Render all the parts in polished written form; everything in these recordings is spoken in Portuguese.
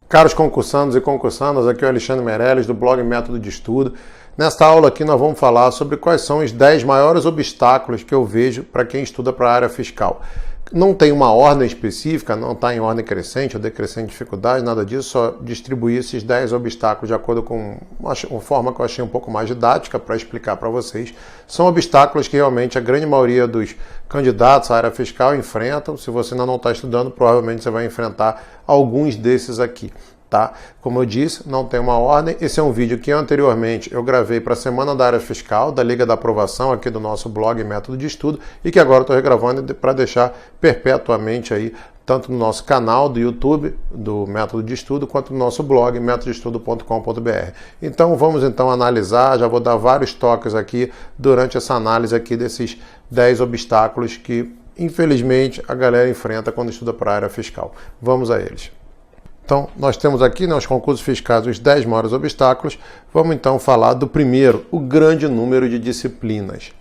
Caros concursandos e concursandas, aqui é o Alexandre Meirelles do blog Método de Estudo. Nesta aula aqui nós vamos falar sobre quais são os 10 maiores obstáculos que eu vejo para quem estuda para a área fiscal. Não tem uma ordem específica, não está em ordem crescente ou decrescente de dificuldade, nada disso, só distribuir esses 10 obstáculos de acordo com uma forma que eu achei um pouco mais didática para explicar para vocês. São obstáculos que realmente a grande maioria dos candidatos à área fiscal enfrentam. Se você ainda não está estudando, provavelmente você vai enfrentar alguns desses aqui. Tá? Como eu disse, não tem uma ordem. Esse é um vídeo que anteriormente eu gravei para a Semana da Área Fiscal, da Liga da Aprovação, aqui do nosso blog Método de Estudo, e que agora estou regravando para deixar perpetuamente aí, tanto no nosso canal do YouTube, do Método de Estudo, quanto no nosso blog, métododestudo.com.br. Então vamos analisar, já vou dar vários toques aqui durante essa análise aqui desses 10 obstáculos que, infelizmente, a galera enfrenta quando estuda para a área fiscal. Vamos a eles. Então, nós temos aqui os concursos fiscais os 10 maiores obstáculos. Vamos então falar do primeiro, o grande número de disciplinas.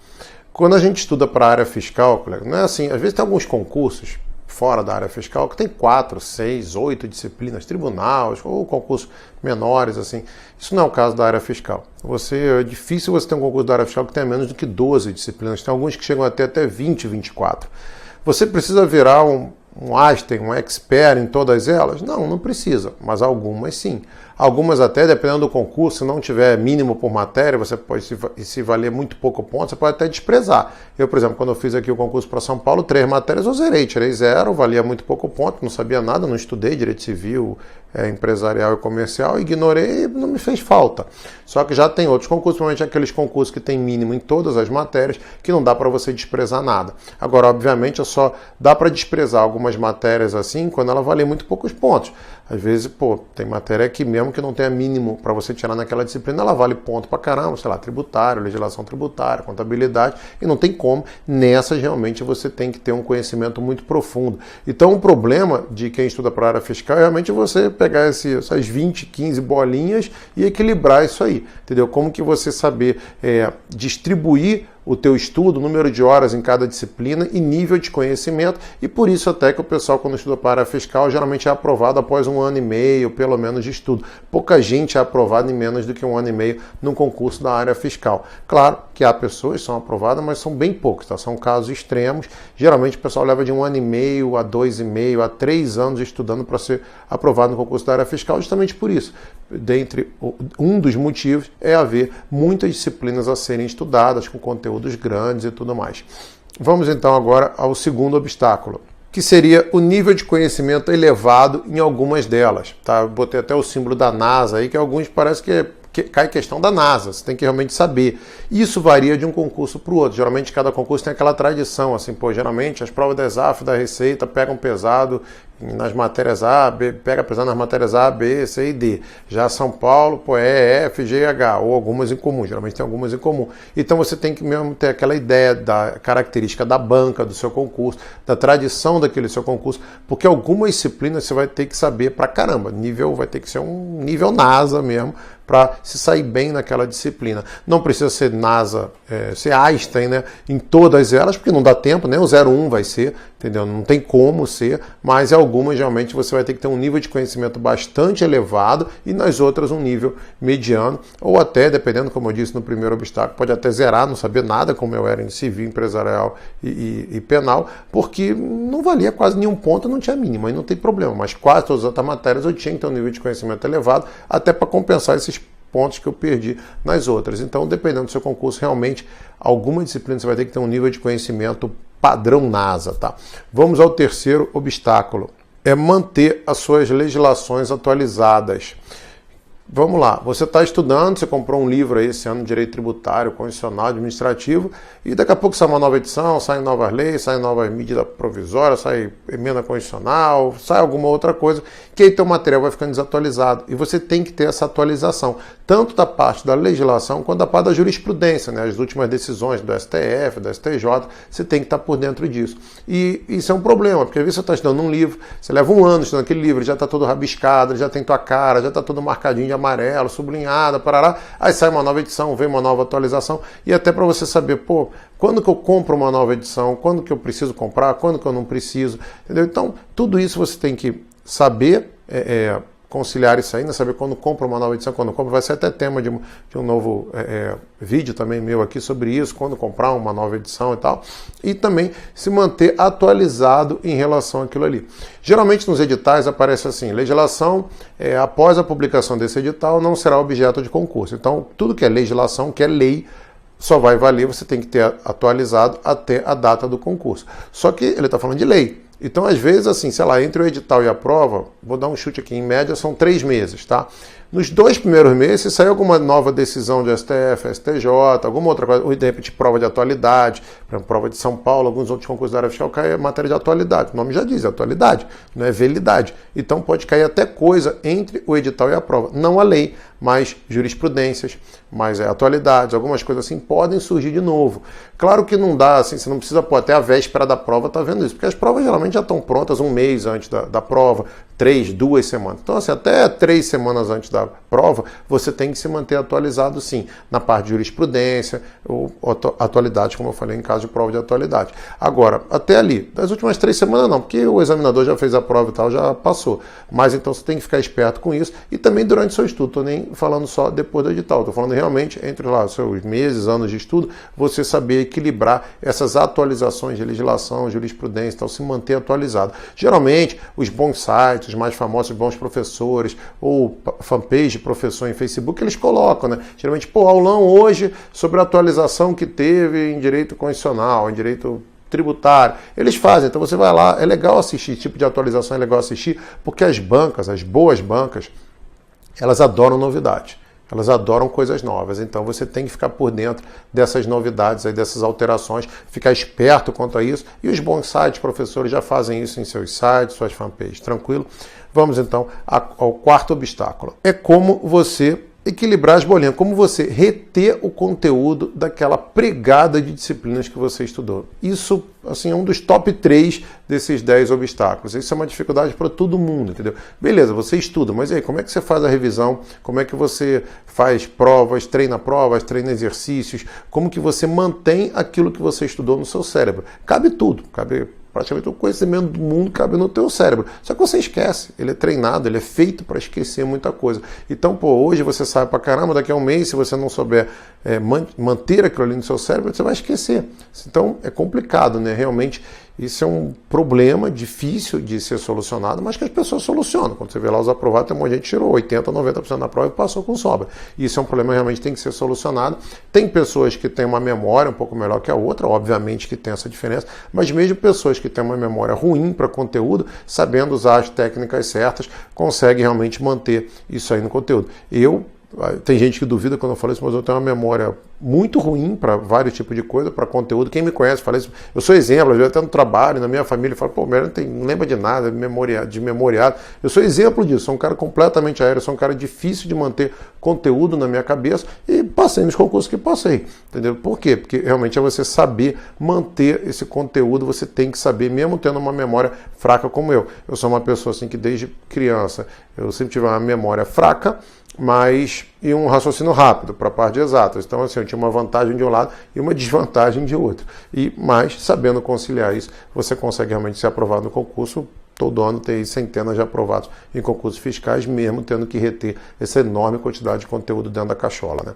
Quando a gente estuda para a área fiscal, colega, não é assim, às vezes tem alguns concursos fora da área fiscal que tem 4, 6, 8 disciplinas, tribunais ou concursos menores, assim. Isso não é o caso da área fiscal. É difícil você ter um concurso da área fiscal que tenha menos do que 12 disciplinas. Tem alguns que chegam até 20, 24. Você precisa virar um Einstein, um expert em todas elas? Não, não precisa, mas algumas sim. Algumas até, dependendo do concurso, se não tiver mínimo por matéria, você pode, se valer muito pouco ponto, você pode até desprezar. Eu, por exemplo, quando eu fiz aqui o concurso para São Paulo, 3 matérias eu zerei, tirei 0, valia muito pouco ponto, não sabia nada, não estudei direito civil, empresarial e comercial, ignorei e não me fez falta. Só que já tem outros concursos, principalmente aqueles concursos que tem mínimo em todas as matérias, que não dá para você desprezar nada. Agora, obviamente, só dá para desprezar algumas matérias assim, quando ela valer muito poucos pontos. Às vezes, tem matéria que mesmo que não tenha mínimo para você tirar naquela disciplina, ela vale ponto pra caramba, sei lá, tributário, legislação tributária, contabilidade, e não tem como. Nessas, realmente, você tem que ter um conhecimento muito profundo. Então, o problema de quem estuda para a área fiscal é realmente você pegar essas 20, 15 bolinhas e equilibrar isso aí, entendeu? Como que você saber distribuir o teu estudo, número de horas em cada disciplina e nível de conhecimento, e por isso até que o pessoal, quando estuda para a área fiscal, geralmente é aprovado após 1 ano e meio, pelo menos, de estudo. Pouca gente é aprovada em menos do que 1 ano e meio num concurso da área fiscal. Claro que há pessoas que são aprovadas, mas são bem poucos, tá? São casos extremos. Geralmente o pessoal leva de 1 ano e meio a 2,5 a 3 anos estudando para ser aprovado no concurso da área fiscal, justamente por isso. Um dos motivos é haver muitas disciplinas a serem estudadas, com conteúdos grandes e tudo mais. Vamos então agora ao segundo obstáculo, que seria o nível de conhecimento elevado em algumas delas. Tá? Eu botei até o símbolo da NASA aí, que alguns parece que cai questão da NASA, você tem que realmente saber. Isso varia de um concurso para o outro. Geralmente cada concurso tem aquela tradição, assim, geralmente as provas da ESAF, da Receita, pegam pesado nas matérias A, B, pega pesado nas matérias A, B, C e D. Já São Paulo, E, F, G e H, ou algumas em comum, geralmente tem algumas em comum. Então você tem que mesmo ter aquela ideia da característica da banca do seu concurso, da tradição daquele seu concurso, porque algumas disciplinas você vai ter que saber pra caramba, vai ter que ser um nível NASA mesmo, para se sair bem naquela disciplina. Não precisa ser NASA, ser Einstein, né, em todas elas, porque não dá tempo, nem o 01 vai ser, entendeu? Não tem como ser, mas algumas realmente você vai ter que ter um nível de conhecimento bastante elevado e nas outras um nível mediano, ou até, dependendo, como eu disse no primeiro obstáculo, pode até zerar, não saber nada, como eu era em civil, empresarial e penal, porque não valia quase nenhum ponto, não tinha mínimo, aí não tem problema, mas quase todas as outras matérias eu tinha que ter um nível de conhecimento elevado, até para compensar esses pontos que eu perdi nas outras. Então, dependendo do seu concurso, realmente, alguma disciplina você vai ter que ter um nível de conhecimento padrão NASA, tá? Vamos ao terceiro obstáculo. É manter as suas legislações atualizadas. Vamos lá, você está estudando, você comprou um livro aí esse ano de Direito Tributário, Constitucional, Administrativo, e daqui a pouco sai uma nova edição, saem novas leis, saem novas medidas provisórias, sai emenda constitucional, sai alguma outra coisa, que aí teu material vai ficando desatualizado. E você tem que ter essa atualização, tanto da parte da legislação quanto da parte da jurisprudência, né? As últimas decisões do STF, do STJ, você tem que estar por dentro disso. E isso é um problema, porque às vezes você está estudando um livro, você leva um ano estudando aquele livro, já está todo rabiscado, já tem tua cara, já está todo marcadinho de amarelo, sublinhada, parará, aí sai uma nova edição, vem uma nova atualização, e até para você saber, pô, quando que eu compro uma nova edição, quando que eu preciso comprar, quando que eu não preciso, entendeu? Então, tudo isso você tem que saber conciliar isso aí, né? Saber quando compra uma nova edição, quando compra, vai ser até tema de um novo vídeo também meu aqui sobre isso, quando comprar uma nova edição e tal, e também se manter atualizado em relação àquilo ali. Geralmente nos editais aparece assim, legislação, após a publicação desse edital, não será objeto de concurso. Então, tudo que é legislação, que é lei, só vai valer, você tem que ter atualizado até a data do concurso. Só que ele está falando de lei. Então, às vezes, assim, sei lá, entre o edital e a prova, vou dar um chute aqui, em média são 3 meses, tá? Nos 2 primeiros meses, se sair alguma nova decisão de STF, STJ, alguma outra coisa, ou de repente prova de atualidade, por exemplo, prova de São Paulo, alguns outros concursos da área fiscal, cai a matéria de atualidade. O nome já diz, atualidade, não é velidade. Então pode cair até coisa entre o edital e a prova. Não a lei, mas jurisprudências, mas atualidades, algumas coisas assim podem surgir de novo. Claro que não dá, assim, você não precisa pôr até a véspera da prova, tá vendo isso? Porque as provas geralmente já estão prontas um mês antes da prova, 2 semanas. Então, assim, até 3 semanas antes da prova, você tem que se manter atualizado, sim, na parte de jurisprudência ou atualidade, como eu falei, em caso de prova de atualidade. Agora, até ali, das últimas 3 semanas não, porque o examinador já fez a prova e tal, já passou. Mas então você tem que ficar esperto com isso e também durante o seu estudo. Estou nem falando só depois do edital, estou falando realmente entre lá seus meses, anos de estudo, você saber equilibrar essas atualizações de legislação, jurisprudência e tal, se manter atualizado. Geralmente, os bons sites, os mais famosos, os bons professores, ou fanpage de professor em Facebook, eles colocam, né? Geralmente, aulão hoje sobre a atualização que teve em direito constitucional, em direito tributário. Eles fazem, então você vai lá, é legal assistir, tipo de atualização é legal assistir, porque as bancas, as boas bancas, elas adoram novidade. Elas adoram coisas novas, então você tem que ficar por dentro dessas novidades, aí, dessas alterações, ficar esperto quanto a isso. E os bons sites, professores, já fazem isso em seus sites, suas fanpages, tranquilo? Vamos então ao quarto obstáculo. É como você equilibrar as bolinhas, como você reter o conteúdo daquela pregada de disciplinas que você estudou. Isso, assim, é um dos top 3 desses 10 obstáculos. Isso é uma dificuldade para todo mundo, entendeu? Beleza, você estuda, mas e aí, como é que você faz a revisão? Como é que você faz provas, treina exercícios? Como que você mantém aquilo que você estudou no seu cérebro? Cabe tudo, cabe praticamente o conhecimento do mundo cabe no teu cérebro. Só que você esquece. Ele é treinado, ele é feito para esquecer muita coisa. Então, hoje você sabe pra caramba, daqui a um mês, se você não souber manter aquilo ali no seu cérebro, você vai esquecer. Então, é complicado, né? Realmente, isso é um problema difícil de ser solucionado, mas que as pessoas solucionam. Quando você vê lá os aprovados, tem um monte de gente que tirou 80%, 90% da prova e passou com sobra. Isso é um problema que realmente tem que ser solucionado. Tem pessoas que têm uma memória um pouco melhor que a outra, obviamente que tem essa diferença, mas mesmo pessoas que têm uma memória ruim para conteúdo, sabendo usar as técnicas certas, conseguem realmente manter isso aí no conteúdo. Tem gente que duvida quando eu falo isso, mas eu tenho uma memória muito ruim para vários tipos de coisa, para conteúdo. Quem me conhece fala isso. Eu sou exemplo, às vezes até no trabalho, na minha família, fala, não lembra de nada, de memoriado. Eu sou exemplo disso, sou um cara completamente aéreo, sou um cara difícil de manter conteúdo na minha cabeça e passei nos concursos que passei. Entendeu? Por quê? Porque realmente é você saber manter esse conteúdo, você tem que saber, mesmo tendo uma memória fraca como eu. Eu sou uma pessoa assim que desde criança eu sempre tive uma memória fraca, e um raciocínio rápido para a parte de exatas. Então, assim, eu tinha uma vantagem de um lado e uma desvantagem de outro. Mas, sabendo conciliar isso, você consegue realmente ser aprovado no concurso. Todo ano tem centenas de aprovados em concursos fiscais, mesmo tendo que reter essa enorme quantidade de conteúdo dentro da cachola, né?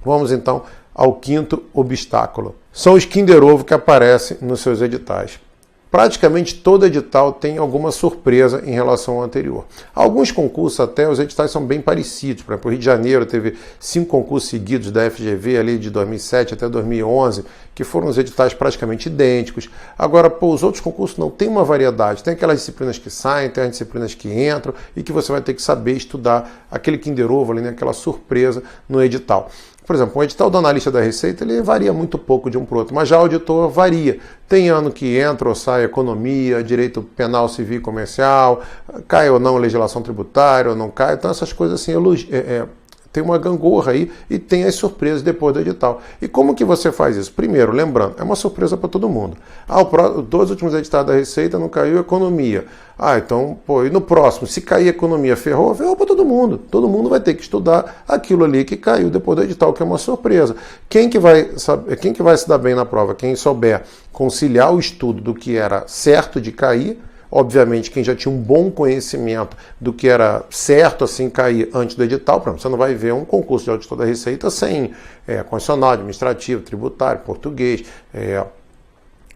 Vamos, então, ao quinto obstáculo. São os Kinder Ovo que aparecem nos seus editais. Praticamente todo edital tem alguma surpresa em relação ao anterior. Alguns concursos até, os editais são bem parecidos. Por exemplo, o Rio de Janeiro teve 5 concursos seguidos da FGV, ali de 2007 até 2011, que foram os editais praticamente idênticos. Agora, os outros concursos não tem uma variedade. Tem aquelas disciplinas que saem, tem as disciplinas que entram, e que você vai ter que saber estudar aquele Kinder Ovo ali, né, aquela surpresa no edital. Por exemplo, o edital do analista da Receita, ele varia muito pouco de um para o outro, mas já o auditor varia. Tem ano que entra ou sai economia, direito penal, civil e comercial, cai ou não legislação tributária ou não cai, então essas coisas assim, tem uma gangorra aí e tem as surpresas depois do edital. E como que você faz isso? Primeiro, lembrando, é uma surpresa para todo mundo. Dois últimos editados da Receita não caiu economia. Então, e no próximo, se cair economia, ferrou para todo mundo. Todo mundo vai ter que estudar aquilo ali que caiu depois do edital, que é uma surpresa. Quem que vai se dar bem na prova? Quem souber conciliar o estudo do que era certo de cair. Obviamente, quem já tinha um bom conhecimento do que era certo assim cair antes do edital, por exemplo, você não vai ver um concurso de auditor da Receita sem constitucional, administrativo, tributário, português,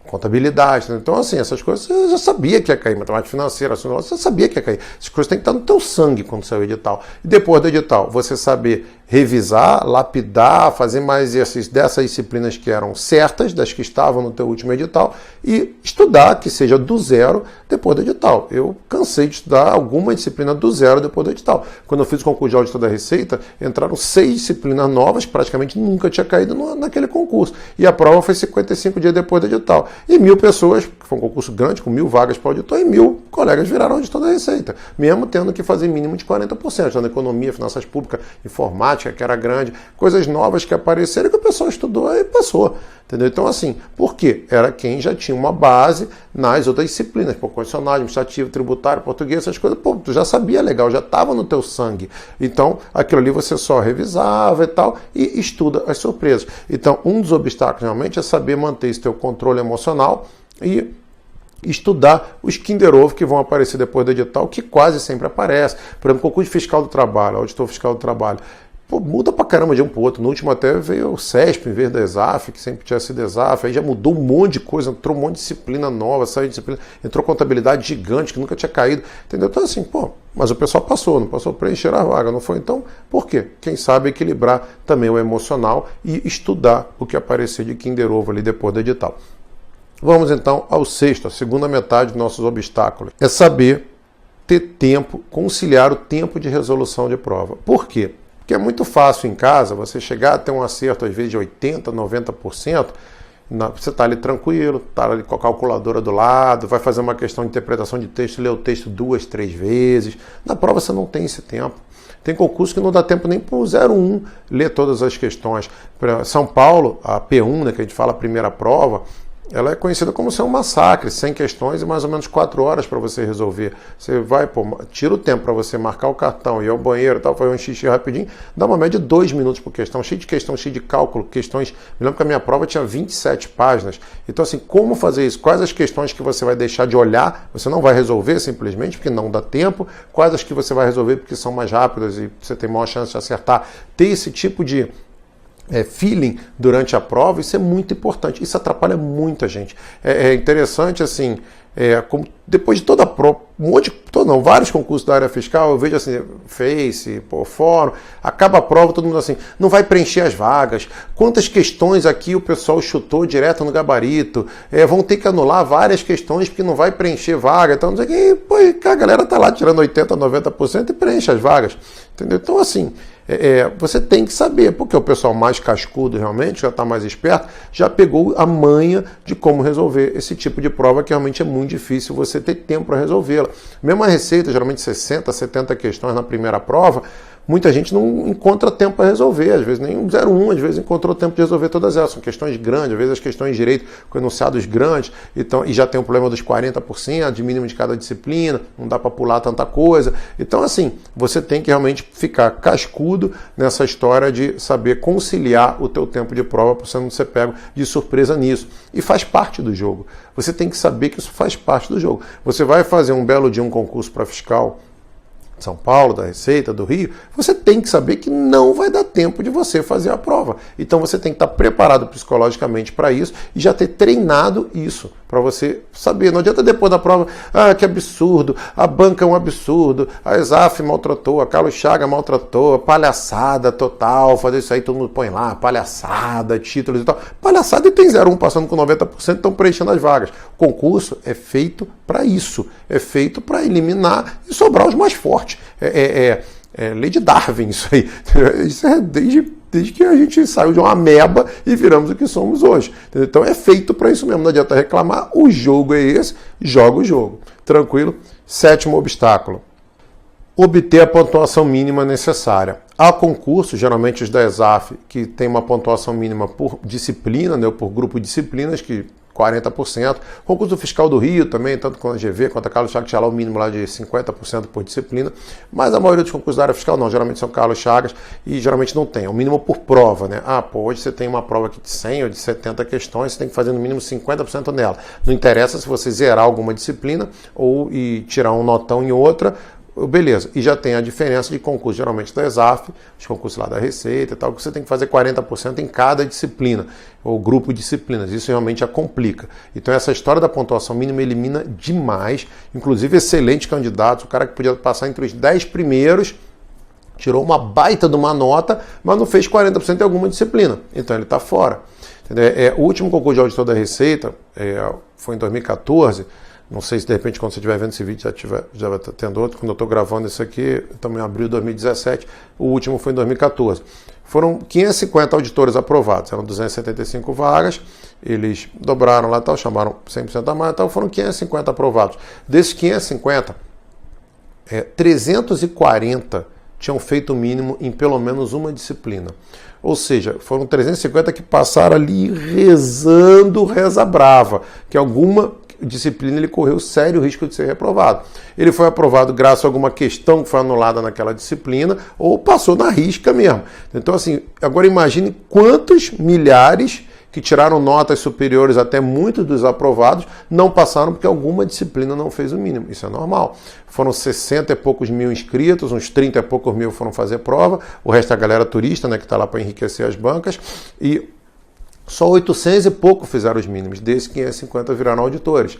contabilidade. Então, assim, essas coisas você já sabia que ia cair, matemática financeira, você sabia que ia cair. Essas coisas têm que estar no teu sangue quando sair o edital. E depois do edital, você saber revisar, lapidar, fazer mais exercícios dessas disciplinas que eram certas, das que estavam no teu último edital, e estudar, que seja do zero, depois do edital. Eu cansei de estudar alguma disciplina do zero depois do edital. Quando eu fiz o concurso de auditor da Receita, entraram 6 disciplinas novas, praticamente nunca tinha caído naquele concurso. E a prova foi 55 dias depois do edital. E 1.000 pessoas, que foi um concurso grande, com 1.000 vagas para auditor, e 1.000 colegas viraram auditor da Receita, mesmo tendo que fazer mínimo de 40%, na economia, finanças públicas, informática, que era grande, coisas novas que apareceram que o pessoal estudou e passou. Entendeu? Então, assim, por quê? Era quem já tinha uma base nas outras disciplinas, constitucional, administrativo, tributário, português, essas coisas, tu já sabia legal, já estava no teu sangue. Então, aquilo ali você só revisava e tal, e estuda as surpresas. Então, um dos obstáculos realmente é saber manter esse teu controle emocional e estudar os Kinder Ovo que vão aparecer depois do edital, que quase sempre aparece. Por exemplo, concurso de fiscal do trabalho, auditor fiscal do trabalho. Muda pra caramba de um pro outro. No último até veio o CESP em vez da ESAF, que sempre tinha sido ESAF. Aí já mudou um monte de coisa, entrou um monte de disciplina nova, saiu de disciplina, entrou contabilidade gigante que nunca tinha caído. Entendeu? Então assim, mas o pessoal passou, não passou, preencher a vaga, não foi? Então, por quê? Quem sabe equilibrar também o emocional e estudar o que aparecer de Kinder Ovo ali depois do edital. Vamos então ao sexto, a segunda metade dos nossos obstáculos. É saber ter tempo, conciliar o tempo de resolução de prova. Por quê? Porque é muito fácil em casa você chegar a ter um acerto às vezes de 80%, 90%, você está ali tranquilo, está ali com a calculadora do lado, vai fazer uma questão de interpretação de texto, lê o texto 2, 3 vezes. Na prova você não tem esse tempo. Tem concurso que não dá tempo nem para o 01 ler todas as questões. São Paulo, a P1, né, que a gente fala a primeira prova, ela é conhecida como ser um massacre, 100 questões e mais ou menos 4 horas para você resolver. Você vai, tira o tempo para você marcar o cartão, ir ao banheiro e tal, fazer um xixi rapidinho, dá uma média de 2 minutos por questão, cheio de questão, cheio de cálculo, questões. Me lembro que a minha prova tinha 27 páginas. Então, assim, como fazer isso? Quais as questões que você vai deixar de olhar? Você não vai resolver simplesmente porque não dá tempo. Quais as que você vai resolver porque são mais rápidas e você tem maior chance de acertar? Ter esse tipo de feeling durante a prova, isso é muito importante, isso atrapalha muita gente. É interessante, assim, como depois de toda a prova, vários concursos da área fiscal, eu vejo assim, Face, fórum, acaba a prova, todo mundo assim, não vai preencher as vagas, quantas questões aqui o pessoal chutou direto no gabarito, vão ter que anular várias questões porque não vai preencher vaga, então não sei o que, a galera tá lá tirando 80%, 90% e preenche as vagas, entendeu? Então, assim, você tem que saber, porque o pessoal mais cascudo realmente, já está mais esperto, já pegou a manha de como resolver esse tipo de prova que realmente é muito difícil você ter tempo para resolvê-la. Mesmo a Receita, geralmente 60, 70 questões na primeira prova, muita gente não encontra tempo para resolver, às vezes nem um 01, às vezes encontrou tempo de resolver todas elas. São questões grandes, às vezes as questões de direito com enunciados grandes, então, e já tem o problema dos 40% de mínimo de cada disciplina, não dá para pular tanta coisa. Então, assim, você tem que realmente ficar cascudo nessa história de saber conciliar o teu tempo de prova para você não ser pego de surpresa nisso. E faz parte do jogo. Você tem que saber que isso faz parte do jogo. Você vai fazer um belo dia um concurso para fiscal de São Paulo, da Receita, do Rio, você tem que saber que não vai dar tempo de você fazer a prova. Então você tem que estar preparado psicologicamente para isso e já ter treinado isso, para você saber. Não adianta depois da prova, que absurdo, a banca é um absurdo, a ESAF maltratou, a Carlos Chaga maltratou, palhaçada total, fazer isso aí, todo mundo põe lá, palhaçada, títulos e tal. Palhaçada e tem 01 passando com 90%, estão preenchendo as vagas. O concurso é feito para isso, é feito para eliminar e sobrar os mais fortes. É lei de Darwin isso aí. Isso é desde que a gente saiu de uma ameba e viramos o que somos hoje. Então é feito para isso mesmo, não adianta reclamar, o jogo é esse, joga o jogo. Tranquilo? Sétimo obstáculo. obter a pontuação mínima necessária. Há concursos, geralmente os da ESAF, que tem uma pontuação mínima por disciplina, né, ou por grupo de disciplinas, que 40%. Concurso fiscal do Rio também, tanto com a GV quanto a Carlos Chagas, tinha lá o mínimo lá de 50% por disciplina, mas a maioria dos concursos da área fiscal não, geralmente são Carlos Chagas e geralmente não tem, é o mínimo por prova, né? Hoje você tem uma prova aqui de 100 ou de 70 questões, você tem que fazer no mínimo 50% nela. Não interessa se você zerar alguma disciplina ou tirar um notão em outra, beleza, e já tem a diferença de concurso, geralmente da ESAF, os concursos lá da Receita e tal, que você tem que fazer 40% em cada disciplina, ou grupo de disciplinas, isso realmente já complica. Então essa história da pontuação mínima elimina demais, inclusive excelentes candidatos, o cara que podia passar entre os 10 primeiros, tirou uma baita de uma nota, mas não fez 40% em alguma disciplina, então ele está fora. O último concurso de auditor da Receita foi em 2014, não sei se de repente quando você estiver vendo esse vídeo já vai estar tendo outro. Quando eu estou gravando isso aqui, também em abril de 2017, o último foi em 2014. Foram 550 auditores aprovados, eram 275 vagas, eles dobraram lá, tal, chamaram 100% a mais, tal, foram 550 aprovados. Desses 550, 340 tinham feito o mínimo em pelo menos uma disciplina. Ou seja, foram 350 que passaram ali rezando, reza brava, que alguma disciplina ele correu sério risco de ser reprovado. Ele foi aprovado graças a alguma questão que foi anulada naquela disciplina ou passou na risca mesmo. Então, assim, agora imagine quantos milhares que tiraram notas superiores até muitos dos aprovados não passaram porque alguma disciplina não fez o mínimo. Isso é normal. Foram 60 e poucos mil inscritos, uns 30 e poucos mil foram fazer prova, o resto é a galera turista, né, que está lá para enriquecer as bancas, e só 800 e pouco fizeram os mínimos, desses 550 viraram auditores.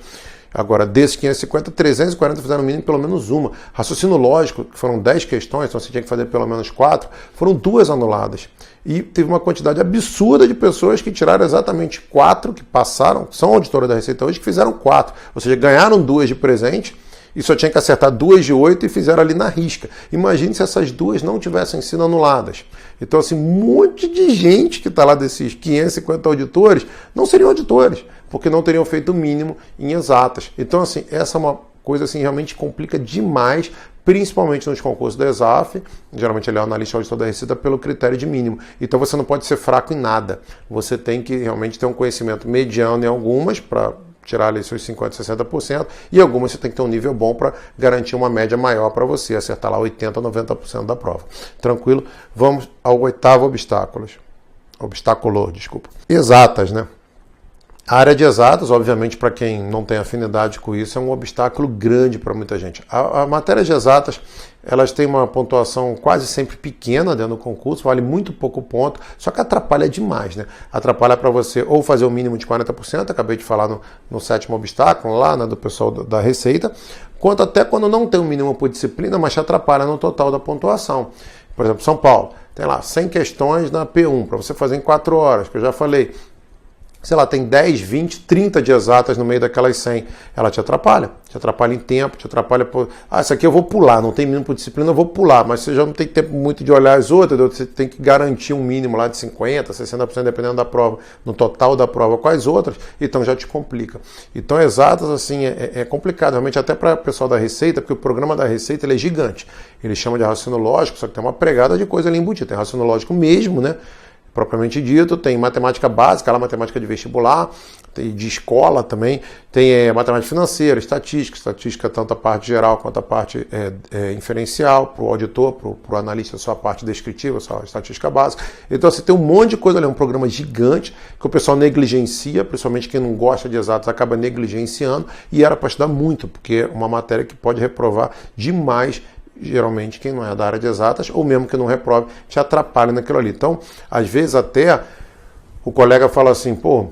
Agora, desses 550, 340 fizeram o mínimo pelo menos uma. Raciocínio lógico, que foram 10 questões, então você tinha que fazer pelo menos 4, foram 2 anuladas. E teve uma quantidade absurda de pessoas que tiraram exatamente 4, que passaram, são auditoras da Receita hoje, que fizeram 4. Ou seja, ganharam 2 de presente, e só tinha que acertar 2 de 8 e fizeram ali na risca. Imagine se essas 2 não tivessem sido anuladas. Então, assim, um monte de gente que está lá desses 550 auditores não seriam auditores, porque não teriam feito o mínimo em exatas. Então, assim, essa é uma coisa assim, realmente complica demais, principalmente nos concursos da ESAF, geralmente ele é o analista auditor da Receita pelo critério de mínimo. Então você não pode ser fraco em nada. Você tem que realmente ter um conhecimento mediano em algumas, para tirar ali seus 50%, 60%, e algumas você tem que ter um nível bom para garantir uma média maior para você, acertar lá 80%, 90% da prova. Tranquilo? Vamos ao 8º obstáculo. Exatas, né? A área de exatas, obviamente, para quem não tem afinidade com isso, é um obstáculo grande para muita gente. A matéria de exatas, elas têm uma pontuação quase sempre pequena dentro do concurso, vale muito pouco ponto, só que atrapalha demais, né? Atrapalha para você ou fazer o mínimo de 40%, acabei de falar no 7º obstáculo, lá, né, do pessoal da Receita, quanto até quando não tem o mínimo por disciplina, mas te atrapalha no total da pontuação. Por exemplo, São Paulo, tem lá 100 questões na P1, para você fazer em 4 horas, que eu já falei. Sei lá, tem 10, 20, 30 de exatas no meio daquelas 100. Ela te atrapalha em tempo, te atrapalha por... isso aqui eu vou pular, não tem mínimo por disciplina, eu vou pular, mas você já não tem tempo muito de olhar as outras, você tem que garantir um mínimo lá de 50%, 60%, dependendo da prova, no total da prova com as outras, então já te complica. Então exatas, assim, é complicado, realmente até para o pessoal da Receita, porque o programa da Receita ele é gigante. Ele chama de raciocínio lógico, só que tem uma pregada de coisa ali embutida, tem raciocínio lógico mesmo, né? Propriamente dito, tem matemática básica, lá matemática de vestibular, tem de escola também, tem matemática financeira, estatística tanto a parte geral quanto a parte inferencial, para o auditor, para o analista, só a parte descritiva, só a estatística básica. Então você tem um monte de coisa ali, um programa gigante que o pessoal negligencia, principalmente quem não gosta de exatos acaba negligenciando, e era para estudar muito, porque é uma matéria que pode reprovar demais. Geralmente quem não é da área de exatas, ou mesmo que não reprove, te atrapalha naquilo ali. Então, às vezes até o colega fala assim, pô,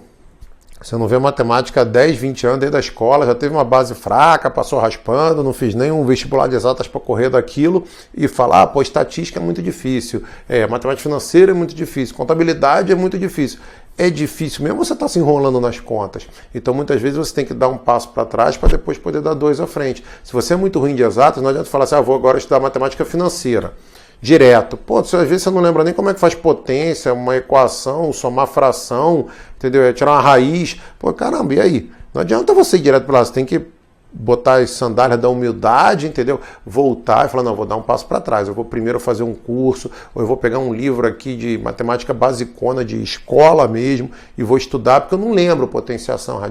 você não vê matemática há 10, 20 anos desde a escola, já teve uma base fraca, passou raspando, não fiz nenhum vestibular de exatas para correr daquilo, e fala, pô, estatística é muito difícil, matemática financeira é muito difícil, contabilidade é muito difícil. É difícil mesmo, você está se enrolando nas contas. Então, muitas vezes, você tem que dar um passo para trás para depois poder dar 2 à frente. Se você é muito ruim de exatas, não adianta falar assim, vou agora estudar matemática financeira. Direto. Pô, às vezes você não lembra nem como é que faz potência, uma equação, somar fração, entendeu? Tirar uma raiz. Pô, caramba, e aí? Não adianta você ir direto para lá, você tem que botar as sandálias da humildade, entendeu? Voltar e falar, não, vou dar um passo para trás, eu vou primeiro fazer um curso, ou eu vou pegar um livro aqui de matemática basicona, de escola mesmo, e vou estudar, porque eu não lembro potenciação,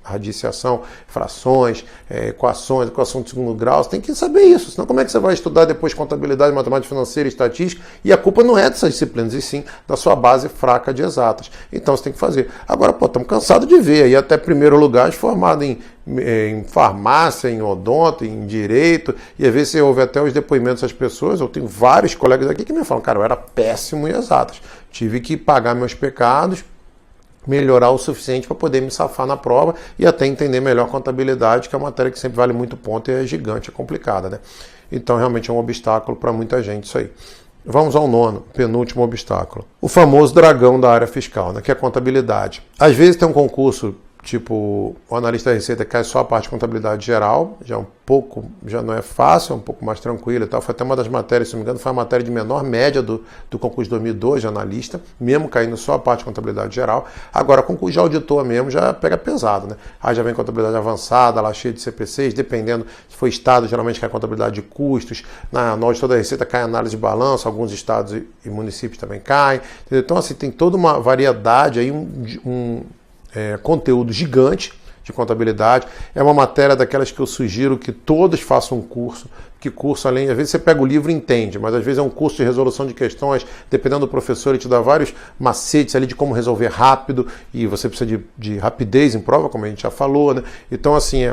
radiciação, frações, equação de segundo grau, você tem que saber isso, senão como é que você vai estudar depois contabilidade, matemática financeira, estatística, e a culpa não é dessas disciplinas, e sim da sua base fraca de exatas. Então você tem que fazer. Agora, pô, estamos cansados de ver aí até primeiro lugar formado em farmácia, em odonto, em direito, e às vezes você ouve até os depoimentos das pessoas. Eu tenho vários colegas aqui que me falam, cara, eu era péssimo em exatas, tive que pagar meus pecados, melhorar o suficiente para poder me safar na prova e até entender melhor contabilidade, que é uma matéria que sempre vale muito ponto e é gigante, é complicada, né? Então realmente é um obstáculo para muita gente isso aí. Vamos ao nono, penúltimo obstáculo. O famoso dragão da área fiscal, né, que é a contabilidade. Às vezes tem um concurso tipo, o analista da Receita cai só a parte de contabilidade geral, já não é fácil, é um pouco mais tranquilo e tal. Foi até uma das matérias, se não me engano, foi a matéria de menor média do concurso de 2002 de analista, mesmo caindo só a parte de contabilidade geral. Agora, concurso de auditor mesmo já pega pesado, né? Aí já vem contabilidade avançada, lá cheia de CPCs, dependendo se for estado, geralmente cai contabilidade de custos, no auditor da Receita cai análise de balanço, alguns estados e municípios também caem. Entendeu? Então, assim, tem toda uma variedade aí, conteúdo gigante de contabilidade. É uma matéria daquelas que eu sugiro que todos façam um curso, que curso além, às vezes você pega o livro e entende, mas às vezes é um curso de resolução de questões, dependendo do professor, ele te dá vários macetes ali de como resolver rápido, e você precisa de rapidez em prova, como a gente já falou, né? Então, assim,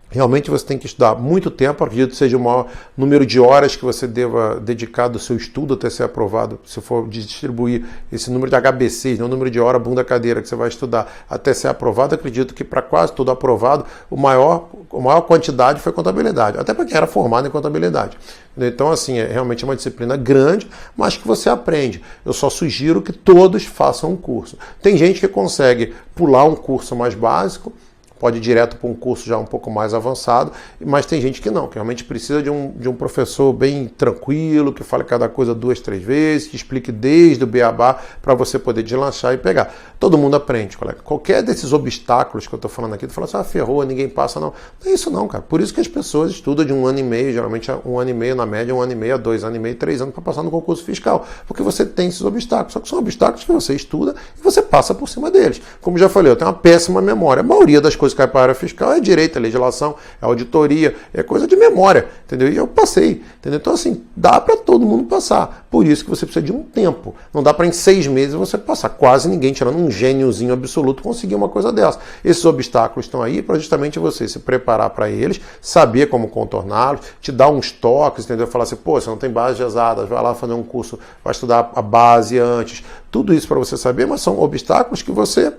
realmente você tem que estudar muito tempo, acredito que seja o maior número de horas que você deva dedicar do seu estudo até ser aprovado. Se for distribuir esse número de HBCs, o número de hora bunda cadeira que você vai estudar até ser aprovado, acredito que para quase tudo aprovado, a maior quantidade foi contabilidade, até para quem era formado em contabilidade. Então, assim, realmente uma disciplina grande, mas que você aprende. Eu só sugiro que todos façam um curso. Tem gente que consegue pular um curso mais básico, pode ir direto para um curso já um pouco mais avançado, mas tem gente que não, que realmente precisa de um professor bem tranquilo, que fale cada coisa 2, 3 vezes, que explique desde o beabá para você poder deslanchar e pegar. Todo mundo aprende, colega. Qualquer desses obstáculos que eu estou falando aqui, tu fala assim, ferrou, ninguém passa, não. Não é isso não, cara. Por isso que as pessoas estudam de 1 ano e meio, geralmente 1 ano e meio na média, 1 ano e meio, 2 anos e meio, 3 anos para passar no concurso fiscal, porque você tem esses obstáculos, só que são obstáculos que você estuda e você passa por cima deles. Como já falei, eu tenho uma péssima memória. A maioria das coisas que cai para a área fiscal é direito, é legislação, é auditoria, é coisa de memória, entendeu? E eu passei, entendeu? Então, assim, dá para todo mundo passar. Por isso que você precisa de um tempo. Não dá para em 6 meses você passar. Quase ninguém, tirando um gêniozinho absoluto, conseguir uma coisa dessa. Esses obstáculos estão aí para justamente você se preparar para eles, saber como contorná-los, te dar uns toques, entendeu? Falar assim, pô, você não tem base de exatas, vai lá fazer um curso, vai estudar a base antes. Tudo isso para você saber, mas são obstáculos que você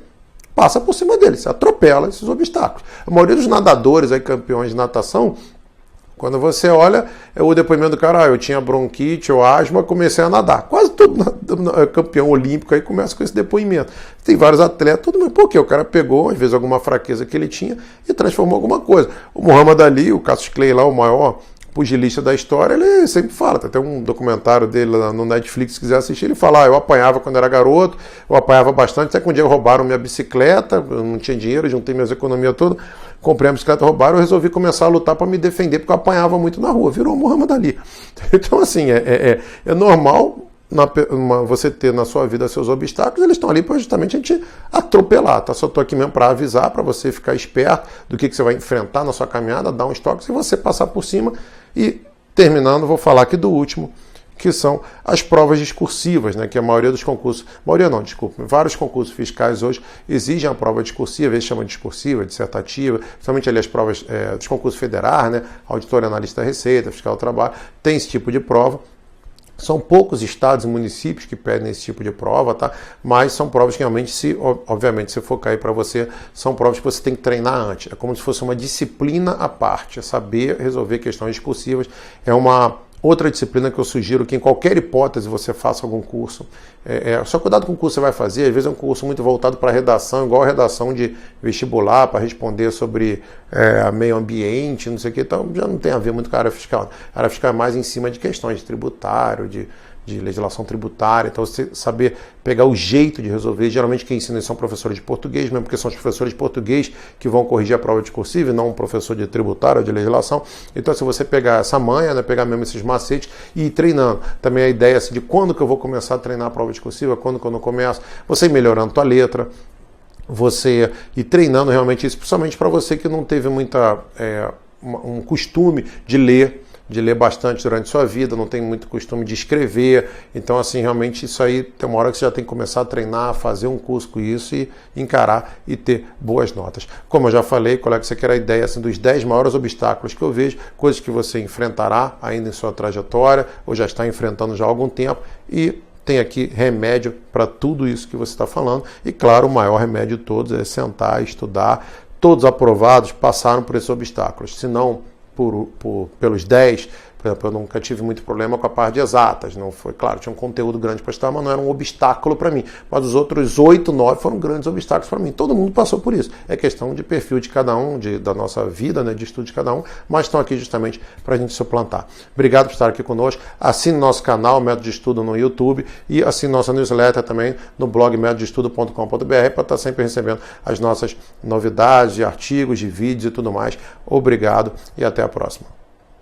passa por cima deles, você atropela esses obstáculos. A maioria dos nadadores, aí, campeões de natação, quando você olha o depoimento do cara, eu tinha bronquite ou asma, comecei a nadar. Quase todo campeão olímpico aí começa com esse depoimento. Tem vários atletas, tudo, mas por quê? O cara pegou, às vezes, alguma fraqueza que ele tinha e transformou alguma coisa. O Muhammad Ali, o Cassius Clay lá, o maior pugilista da história, ele sempre fala, tem até um documentário dele lá no Netflix, se quiser assistir, ele fala, eu apanhava quando era garoto, eu apanhava bastante, até que um dia roubaram minha bicicleta, eu não tinha dinheiro, juntei minhas economias todas, comprei a bicicleta, roubaram, eu resolvi começar a lutar para me defender, porque eu apanhava muito na rua, virou Muhammad Ali. Então, assim, é normal você ter na sua vida seus obstáculos, eles estão ali para justamente a gente atropelar, tá? Só estou aqui mesmo para avisar, para você ficar esperto do que você vai enfrentar na sua caminhada, dar uns toques e você passar por cima. E terminando, vou falar aqui do último, que são as provas discursivas, né? Que a maioria dos concursos, vários concursos fiscais hoje exigem a prova discursiva, às vezes chama de discursiva, dissertativa, principalmente ali as provas dos concursos federais, né? Auditor e analista da Receita, fiscal do trabalho, tem esse tipo de prova. São poucos estados e municípios que pedem esse tipo de prova, tá? Mas são provas que realmente, obviamente, se for cair para você, são provas que você tem que treinar antes. É como se fosse uma disciplina à parte, é saber resolver questões discursivas. É uma outra disciplina que eu sugiro que em qualquer hipótese você faça algum curso. Só cuidado com o curso que você vai fazer, às vezes é um curso muito voltado para redação, igual a redação de vestibular, para responder sobre meio ambiente, não sei o que, então já não tem a ver muito com a área fiscal. A área fiscal é mais em cima de questões de tributário, de de legislação tributária, então você saber pegar o jeito de resolver. Geralmente quem ensina isso são professores de português, mesmo porque são os professores de português que vão corrigir a prova discursiva e não um professor de tributário ou de legislação. Então se você pegar essa manha, né, pegar mesmo esses macetes e ir treinando. Também a ideia assim, de quando que eu vou começar a treinar a prova discursiva, quando que eu não começo, você ir melhorando a tua letra, você ir treinando realmente isso, principalmente para você que não teve um costume de ler bastante durante a sua vida, não tem muito costume de escrever. Então, assim, realmente isso aí tem uma hora que você já tem que começar a treinar, fazer um curso com isso e encarar e ter boas notas. Como eu já falei, colega, você quer a ideia assim, dos 10 maiores obstáculos que eu vejo, coisas que você enfrentará ainda em sua trajetória, ou já está enfrentando já há algum tempo, e tem aqui remédio para tudo isso que você está falando. E claro, o maior remédio de todos é sentar, estudar. Todos aprovados passaram por esses obstáculos. Se não pelos 10, por exemplo, eu nunca tive muito problema com a parte de exatas. Não foi, claro, tinha um conteúdo grande para estudar, mas não era um obstáculo para mim. Mas os outros 8, 9 foram grandes obstáculos para mim. Todo mundo passou por isso. É questão de perfil de cada um, da nossa vida, né, de estudo de cada um, mas estão aqui justamente para a gente suplantar. Obrigado por estar aqui conosco. Assine nosso canal, Método de Estudo, no YouTube, e assine nossa newsletter também no blog métododeestudo.com.br para estar sempre recebendo as nossas novidades de artigos, de vídeos e tudo mais. Obrigado e até a próxima.